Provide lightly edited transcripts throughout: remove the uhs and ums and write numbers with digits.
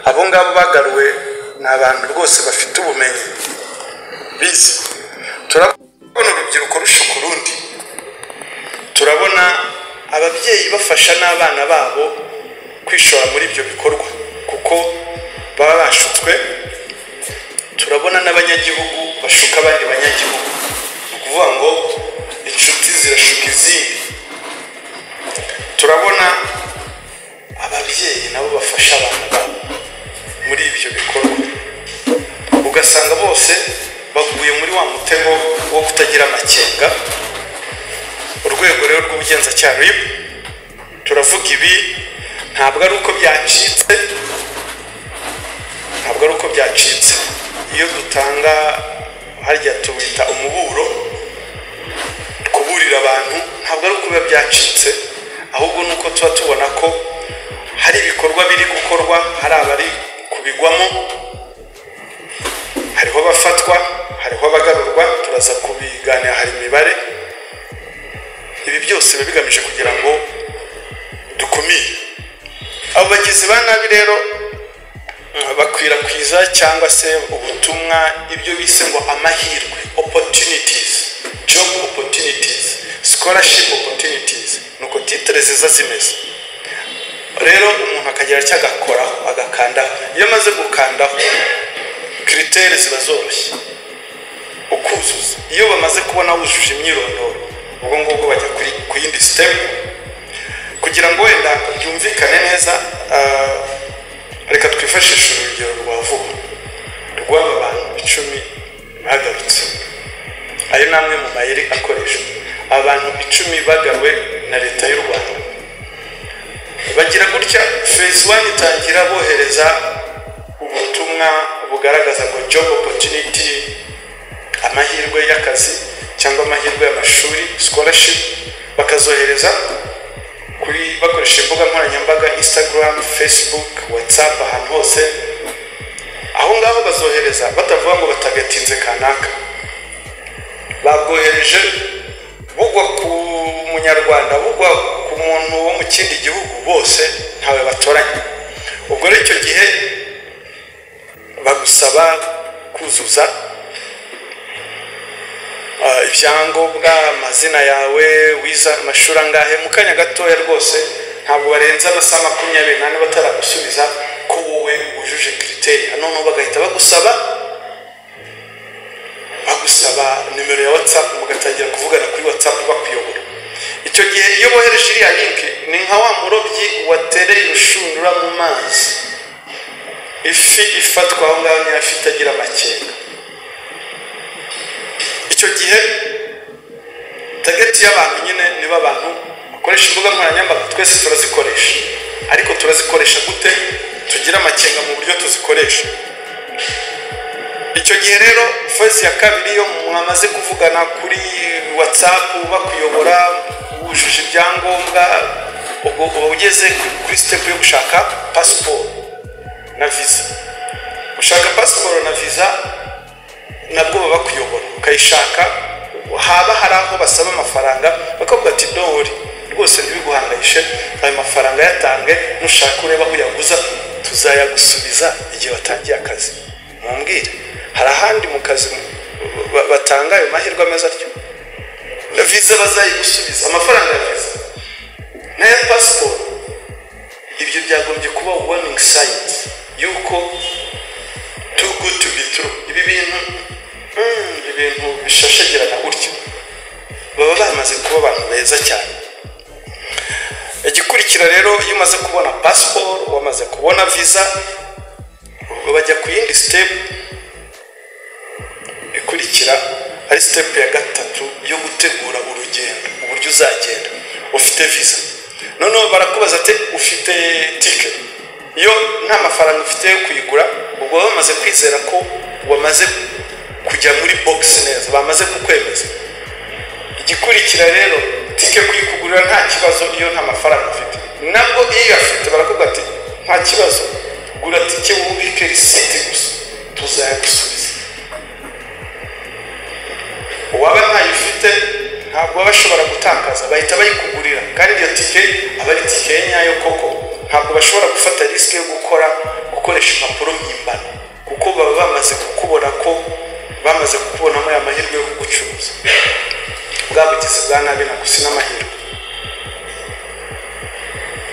abo ngabo bagaruwe n'abantu rwose bafite ubumenyi bize. Turabona urubyiruko rushuka urundi, turabona ababyeyi bafasha n'abana babo kwishora muri ibyo bikorwa kuko baba bashutswe. Turabona n'abanyagihugu bashuka abandi banyagihugu, ni ukuvuga ngo inshuti zirashuka izindi. Turabona ababyeyi nabo bafasha abana babo muri ibyo bikorwa, ugasanga bose baguye muri wa mutego wo kutagira amakenga. Urwego rero rw'ubugenzacyaha RIB turavuga ibi ntabwo ari uko byacitse, ntabwo ari uko byacitse. Iyo dutanga harya tuwita umuburo, kuburira abantu, ntabwo ari uko biba byacitse, ahubwo nuko tuba tubona ko hari ibikorwa biri gukorwa, hari abari kubigwamo, hariho bafatwa, hariho abagarurwa. Turaza kubiganira, hari imibare. Ibi byose biba bigamije kugira ngo dukumire abo bagizi ba nabi rero bakwirakwiza cyangwa se ubutumwa ibyo bise ngo amahirwe, opportunities, job opportunities, scholarship opportunities, nuko titre ziza zimeze. Rero umuntu akagira cyo agakoraho, agakandaho. Iyo amaze gukandaho, kritere ziba zoroshye ukuzuza. Iyo bamaze kubona wujuje imyirondoro, ubwo ngubwo bajya ku yindi step kugira ngo wenda byumvikane neza. Reka twifashishe urugero rwa vuba rw'aba bantu 10 bagarutse. Ayo namwe mu mayeri akoreshwa. Abantu 10 bagaruwe na leta y'u Rwanda. Bagira gutya, phase 1 itangira bohereza ubutumwa bugaragaza ngo job opportunity, amahirwe y'akazi cyangwa amahirwe y'amashuri, scholarship. Bakazohereza kuri bakoresha imbuga nkoranyambaga, Instagram, Facebook, WhatsApp, ahantu hose. Aho ngaho bazohereza batavuga ngo batagatinze kanaka, babwohereje bugwa ku munyarwanda, bugwa ku muntu wo mu kindi gihugu, bose ntawe batoranya. Ubwo rero icyo gihe bagusaba kuzuza ibyangombwa, amazina yawe, wiza amashuri angahe. Mu kanya gatoya rwose, ntabwo barenza amasaha 24 bataragusubiza ko wowe wujuje kriteriya. None bagahita bagusaba nimero ya WhatsApp, mugatangira kuvugana kuri WhatsApp bakuyobora. Icyo gihe iyo bohereje iriya link, ni nka wa murobyi watereye urushundura mu mazi, ifi ifatwa aho ngaho ntiyafite agira amakenga. Icyo gihe target y'abantu nyine niba abantu bakoresha imbuga nkoranyambaga. Twese turazikoresha, ariko turazikoresha gute? Tugira amakenga mu buryo tuzikoresha. Icyo gihe rero phase ya kabiri yo mwamaze kuvugana kuri WhatsApp bakuyobora, wujuje ibyangombwa, ubwo ugeze kuri step yo gushaka passport na visa. Ushaka passport na visa nabwo bakuyobora, ukayishaka. Haba hari aho basaba amafaranga, bakavuga ati dore rwose ntibiguhangayishe, ayo mafaranga yatange, nushaka ureba aho yaguza tuzayagusubiza igihe watangiye akazi. Mumbwire, hari ahandi mu kazi batanga ayo mahirwe ameze atyo? Na visa bazayigusubiza, amafaranga ya visa na ya passport. Ibyo byagombye kuba warning signs yuko too good to be true. Ibi bintu bishashagirana gutyo, baba bamaze kuba abantu beza cyane. Igikurikira rero, iyo umaze kubona passport, wamaze kubona visa, bajya ku yindi step ikurikira, ari step ya gatatu yo gutegura urugendo, uburyo uzagenda. Ufite visa, noneho barakubaza ati ufite ticket. Iyo nta mafaranga ufite yo kuyigura, ubwo bamaze kwizera ko wamaze kujya muri box neza, bamaze kukwemeza. Igikurikira rero, ticket kuyikugurira nta kibazo iyo nta mafaranga ufite. Nabwo iyo afite barakubwira ati nta kibazo, gura ticket wubike receipt gusa, tuzayagusubiza. Waba ntayo ufite, ntabwo bashobora gutakaza, bahita bayikugurira. Kandi iyo ticket aba ari ticket nyayo koko, ntabwo bashobora gufata risk yo gukoresha bamaze kubonamo ya mahirwe yo kugucuruza bwabugizi bwa nabi na gusi n'amahirwe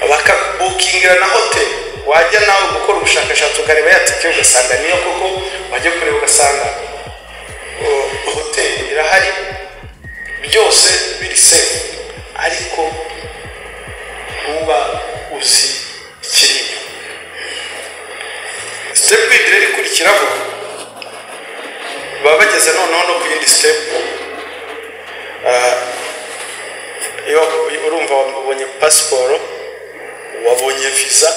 bakabukingira na hotel wajya nawe gukora ubushakashatsi ukareba yatike ugasanga niyo koko wajya kureba ugasanga hotel irahari byose biri safe ariko uba uzi ikiri step rero ikurikiraho baba bageze noneho no ku yindi step iyo urumva wabonye passport wabonye visa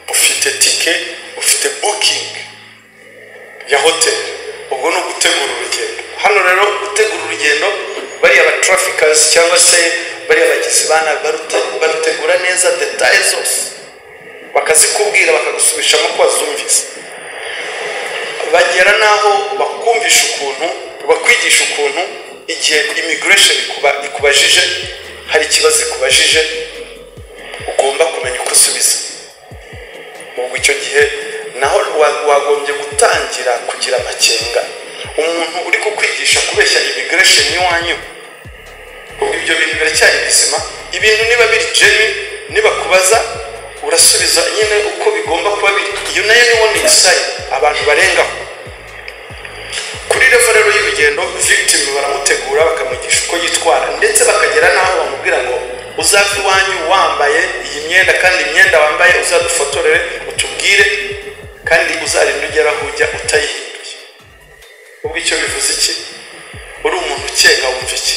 ufite ticket ufite booking ya hotel ubwo no gutegura urugendo hano rero gutegura urugendo bari aba traffickers cyangwa se bari abagizi bana barutegura neza details zose bakazikubwira bakagusubishamo kwa zumvise bagera naho bakumvisha ukuntu bakwigisha ukuntu igihe immigration ikubajije hari ikibazo ikubajije ugomba kumenya uko usubiza ubwo icyo gihe naho wagombye gutangira kugira amakenga umuntu uri kukwigisha kubeshya immigration iwanyu ubwo ibyo bintu biracyari bizima ibintu niba biri genuine niba kubaza urasubiza nyine uko bigomba kuba biri iyo nayo ni warning sign abantu barengaho kuri level rero y'urugendo victim baramutegura bakamwigisha uko yitwara ndetse bakagera naho bamubwira ngo uzava iwanyu wambaye iyi myenda kandi imyenda wambaye uzadufotorere utubwire kandi uzarinda ugera aho ujya utayihinduye ubwo icyo bivuze iki uri umuntu ukenga wumva iki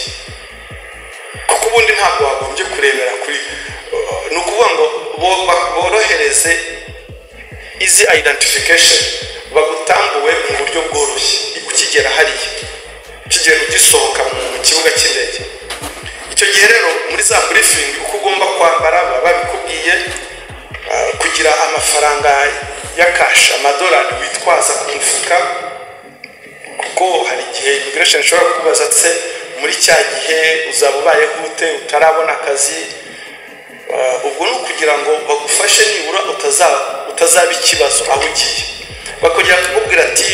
kuko ubundi ntabwo wagombye kurebera kuri ni ukuvuga ngo borohereze izi identification bagutambuwe mu buryo bworoshye ukigera hariya ukigera ugisohoka mu kibuga cy'indege icyo gihe rero muri za briefing uko ugomba kwambara baba bikubwiye kugira amafaranga ya cash amadolari witwaza ku mufuka kuko hari igihe immigration ishobora kukubaza se muri cya gihe uzaba ubaye gute utarabona akazi ubwo no kugira ngo bagufashe nibura utazaba ikibazo aho ugiye bakongera kukubwira ati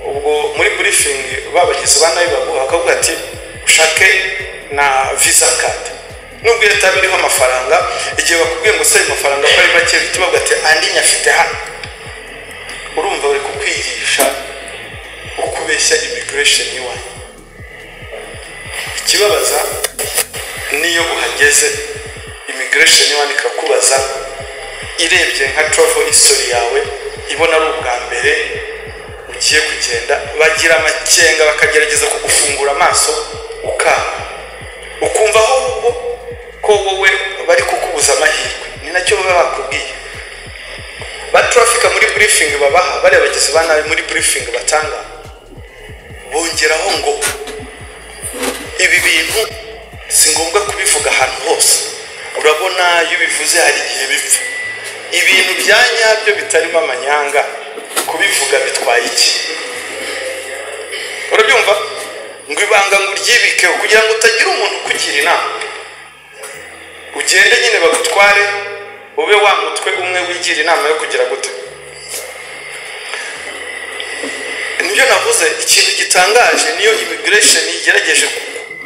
ubwo muri briefing babagize banayi baguha akavuga ati ushake na visa card nubwo yatabiriho amafaranga igihe bakubwiye ngo se amafaranga ko ari make bitubaga ati andi nyafite hano urumva bari kukwigisha ukubeshya immigration iwanyu ikibabaza niyo uhageze immigration iwanyu ikakubaza irebye nka travel history yawe ibona ari ubwa mbere ugiye kugenda bagira amakenga bakagerageza kugufungura amaso ukumva aho ko wowe bari kukubuza amahirwe ni nacyo baba bakubwiye ba traffic muri briefing babaha bari abagizi bana muri briefing batanga bongeraho ngo ibi bintu si ngombwa kubivuga ahantu hose urabona iyo bivuze hari igihe bipfa ibintu byanyabyo bitarimo amanyanga kubivuga bitwaye iki urabyumva ngo ibanga ngo uryibike kugira ngo utagira umuntu kugira inama ugende nyine bagutware ube wa mutwe umwe wigira inama yo kugira gute nibyo navuze ikintu gitangaje niyo immigration igerageje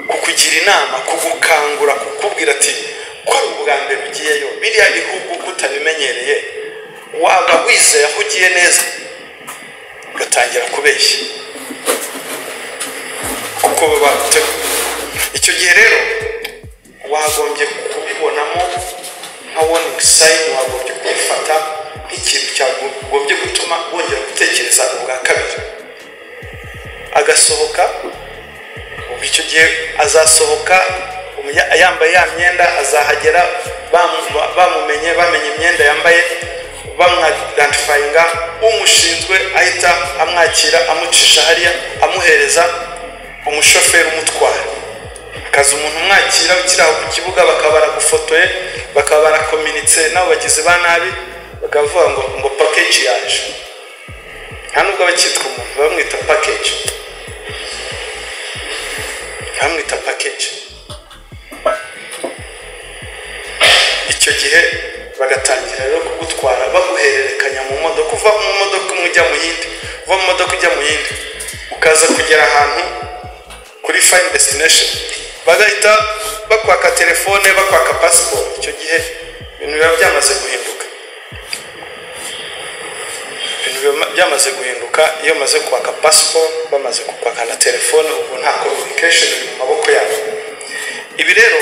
kukugira inama kugukangura kukubwira ati ko ubwa mbere ugiyeyo biriya bihugu kutabimenyereye waba wizeye aho ugiye neza ugatangira kubeshya kuko baba icyo gihe rero wagombye kubibonamo nka warning sign wagombye kubifata nk'ikintu cyagombye gutuma wongera gutekereza ubwa kabiri agasohoka ubwo icyo gihe azasohoka yambaye ya myenda azahagera bamumenye bamenye imyenda yambaye bamwidentifyinga umushinzwe ahita amwakira amucisha hariya amuhereza umushoferi umutwara akaza umuntu umwakira ukiraho ku kibuga bakabara gufotoye bakabara community nabo bagize ba nabi bakavuga ngo package yaje nta nubwo bakitwa umuntu bamwita package icyo gihe bagatangira rero kugutwara baguhererekanya mu modoka uva mu modoka umwe ujya mu yindi uva mu modoka ujya mu yindi ukaza kugera ahantu kuri final destination bagahita bakwaka telefone bakwaka passport. Icyo gihe ibintu biba byamaze guhinduka, byamaze guhinduka. Iyo maze kwaka passport bamaze kukwaka na telefone, ubu nta communication mu maboko yabo. Ibi rero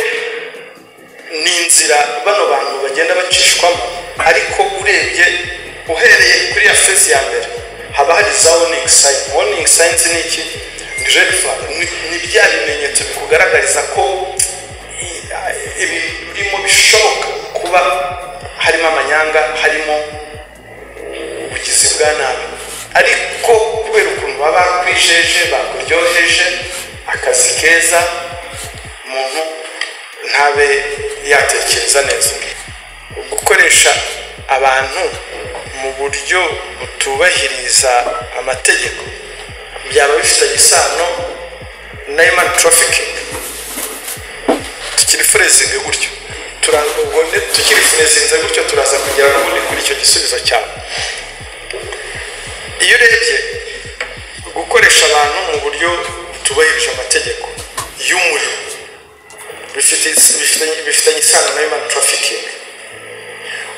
ni inzira bano bantu bagenda bacishwamo, ariko urebye uhereye kuri ya phase ya mbere haba hari za warning sign. Warning signs ni iki? Ni red flag, ni bya bimenyetso bikugaragariza ko ibi birimo bishoboka kuba harimo amanyanga, harimo ubugizi bwa nabi. Ariko kubera ukuntu baba kwijeje, bakuryoheje akazi keza, umuntu ntabe yatekereza neza. Gukoresha abantu mu buryo butubahiriza amategeko byaba bifitanye isano na human trafficking. Tukiri phrasing gutyo, turangobone tukiri phrasing gutyo turaza kugera n'ubundi kuri icyo gisubizo cyawe. Iyo urebye gukoresha abantu mu buryo butubahirije amategeko y'umurimo bifitanye isano na human trafficking.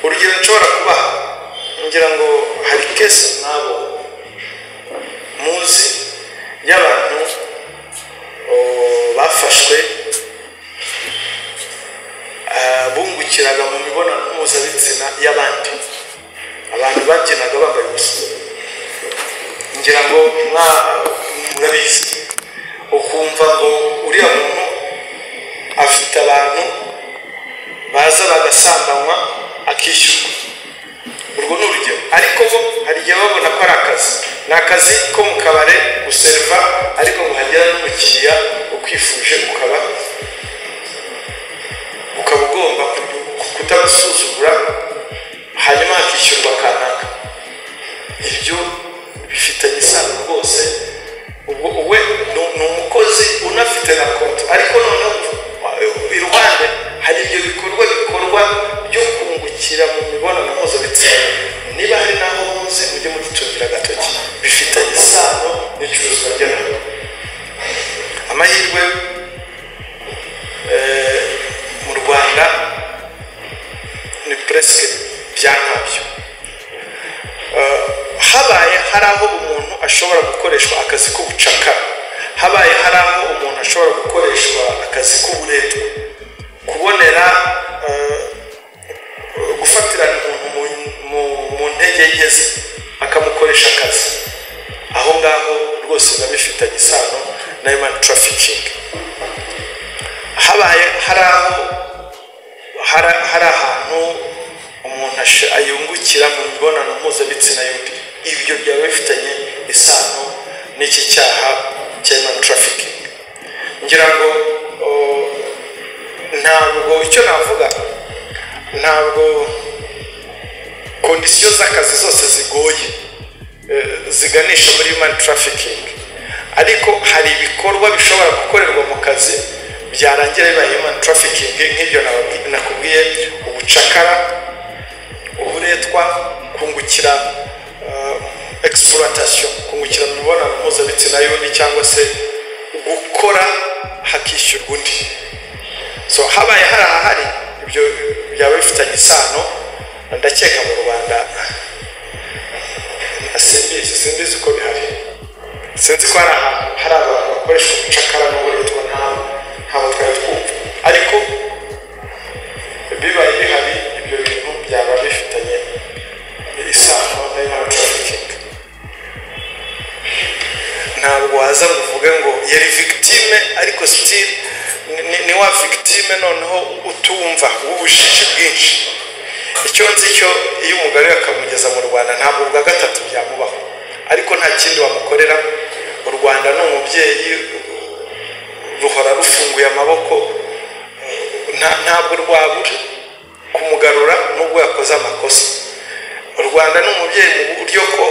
Urugero nshobora kubaha, ngira ngo hari case nabo muzi y'abantu bafashwe bungukiraga mu mibonano mpuzabitsina y'abandi, abantu babyinaga bambaye ubusa. Ngira ngo murabizi, ukumva ngo uriya muntu afite abantu baza bagasambanywa akishyurwa. Urwo ni urugero, ariko bo hari igihe babona ko ari akazi. Ni akazi ko mu kabare guserva, ariko ngo hagera n'umukiriya ukwifuje ukaba ugomba kutabasuzugura, hanyuma hakishyurwa kanaka. Ibyo bifitanye isano rwose. We ni umukozi unafite na konti, ariko noneho iruhande hari ibyo bikorwa byo kungukira mu mibonano mpuzabitsina. Niba hari n'aho muze mujye mugitungira agatoki, bifitanye isano n'icuruzwa ry'abantu. Amahirwe mu Rwanda ni presque byantabyo. Habaye hari aho umuntu ashobora gukoreshwa akazi k'ubucakara, habaye hari aho umuntu ashobora gukoreshwa akazi k'uburetwa, kubonera gufatirana umuntu mu ntege nke ze akamukoresha akazi, aho ngaho rwose biba bifitanye isano na human trafficking. Habaye hari ahantu umuntu ayungukira mu mibonano mpuzabitsina y'undi, ibyo byaba bifitanye isano n'iki cyaha cya human trafficking. Ngira ngo ntabwo icyo navuga, ntabwo kondisiyo z'akazi zose zigoye ziganisha muri human trafficking, ariko hari ibikorwa bishobora gukorerwa mu kazi byarangira bibaye human trafficking, nk'ibyo nakubwiye: ubucakara, uburetwa, kungukira exploitation, kungukira mu mibonano mpuzabitsina y'undi, cyangwa se gukora hakishyurwa undi. So habaye hari ibyo byaba bifitanye isano. Ndakeka mu Rwanda simbizi uko bihari, sinzi ko hari abantu bakoresha ubucakara n'uburetwa, ntabwo twari twumva, ariko bibaye bihari ibyo bintu byaba bifitanye isano na human trafficking. Ntabwo waza ngo uvuge ngo yari victime, ariko still ni wa victime noneho utumva w'ubujiji bwinshi. Icyo nzi cyo iyo umugore akamugeza mu Rwanda ntabwo bwa gatatu byamubaho, ariko nta kindi wamukorera. U Rwanda ni umubyeyi, ruhora rufunguye amaboko, ntabwo rwabura kumugarura nubwo yakoze amakosa. U Rwanda ni umubyeyi mu buryo ko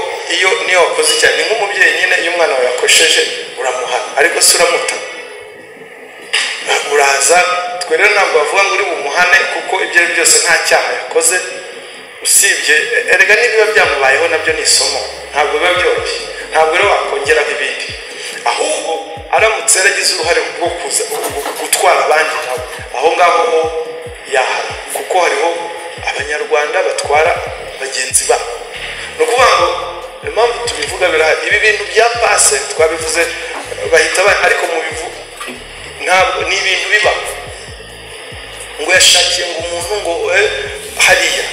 niyo wakoze cyane, ni nk'umubyeyi nyine. Iyo umwana wawe yakosheje uramuhana, ariko si uramuta, uraza. Twe rero ntabwo bavuga ngo uri bumuhane, kuko ibyo ari byose nta cyaha yakoze, usibye erega nibiba byamubayeho nabyo ni isomo, ntabwo biba byoroshye. Ntabwo rero wakongeraho ibindi, ahubwo aramutse yaragize uruhare rwo kuza gutwara abandi nabo aho ngaho yahara, kuko hariho abanyarwanda batwara bagenzi babo. No kuvuga ngo impamvu tubivuga birahari, ibi bintu bya pase twabivuze bahita ariko mu bivuga ntabwo ni ibintu biba ngo yashakiye ngo umuntu ngo hariya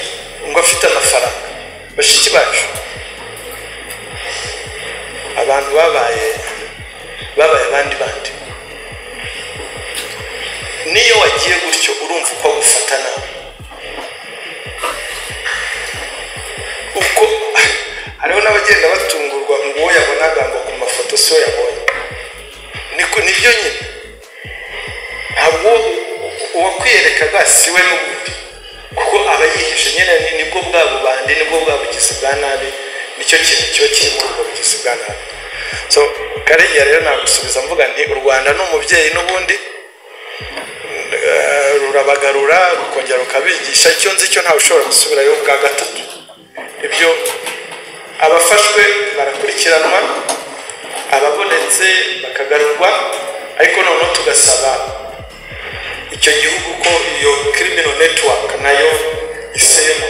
ngo afite amafaranga. Bashiki bacu abantu babaye abandi niyo wagiye gutyo urumva uko gufata nawe uko hariho n'abagenda batungurwa ngo uwo yabonaga ngo ku mafoto so yabonye nibyo nyine, ntabwo uwakwiyerekaga siwe n'ubundi, kuko aba yihishe nyine. Nibwo bwa bubandi, nibwo bwa bugizi bwa nabi, nicyo kintu kiba kiri muri ubwo bugizi bwa nabi. So Karegeya rero nagusubiza mvuga nti u Rwanda ni umubyeyi n'ubundi rurabagarura rukongera rukabigisha. Icyo nzi cyo ntawe ushobora gusubirayo bwa gatatu. Ibyo abafashwe barakurikiranwa, ababonetse bakagarurwa, ariko noneho tugasaba icyo gihugu ko iyo criminal network nayo isema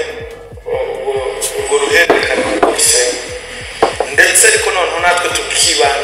urwo ruhererekane rwose, ndetse ariko noneho natwe tukibanda